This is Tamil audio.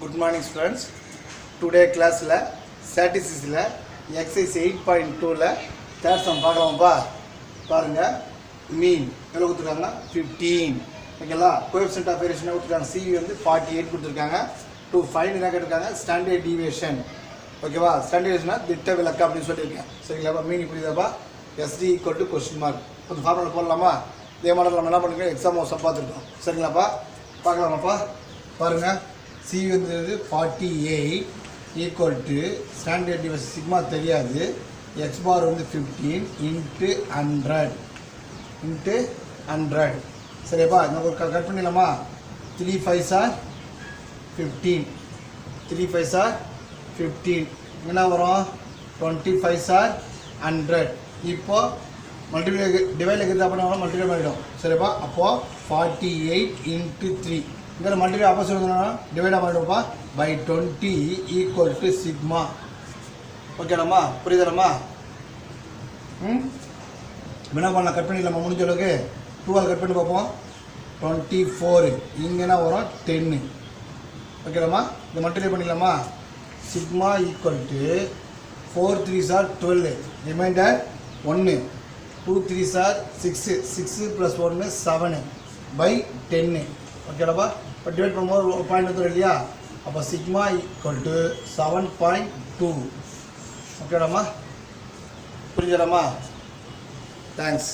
Good morning students. Today class la statistics la exercise 8.2 la third sum பார்க்கலாம்ப்பா. பாருங்க mean எவ்வளவு கொடுத்திருக்காங்க 15. ஓகேங்களா coefficient of variation கொடுத்திருக்காங்க C வந்து 48 கொடுத்திருக்காங்க. to find என்ன கேட்டிருக்காங்க standard deviation. ஓகேவா standard deviation திட்ட விலக்கு அப்படி சொல்லிருக்கேன். சரிங்களா மீன் புரியுதாப்பா SD equal to question mark. கொஞ்சம் ஃபார்முலா போடலாமா? இதே மாதிரி நம்ம என்ன பண்ணிருக்கோம் எக்ஸாம் ஹவுஸ் பார்த்துருக்கோம். சரிங்களாப்பா பார்க்கலாமாப்பா பாருங்க C வந்து 48 equal to standard deviation sigma தெரியாது x bar வந்து 15 into 100 சரிப்பா நம்ம கட் பண்ணிடலாமா 3 5s are 15 3 5s are 15 என்ன வரும் 25s are 100 இப்போ மல்டிப்ளை டிவைட் இருக்கிறது அப்போ நம்ம மல்டிப்ளை பண்ணிடும் சரிப்பா அப்போது 48 into 3 இங்கே மல்டிப்ளை ஆப்போசிட் வந்தோம்னா டிவைடாக பண்ணிடுவோம்ப்பா பை 20 ஈக்குவல் டு சிக்மா ஓகேடாம்மா புரியுதாம்மா என்ன பண்ணலாம் கட் பண்ணிடலாமா முடிஞ்ச அளவுக்கு 12 கட் பண்ணி பார்ப்போம் 24 இங்கேனா வரும் 10 ஓகேடாம்மா இதை மல்டிப்ளை பண்ணிடலாமா sigma equal to 4 3s are 12 remainder 1 2 3s are 6 6 plus 1 7 by 10 ஓகேடாப்பா இப்போ டிவைட் பண்ணும்போது ஒரு பாயிண்ட் வந்துடும் இல்லையா அப்போ சிக்மா ஈக்குவல் டு 7.2 ஓகேடாம்மா புரிஞ்சிடாமா தேங்க்ஸ்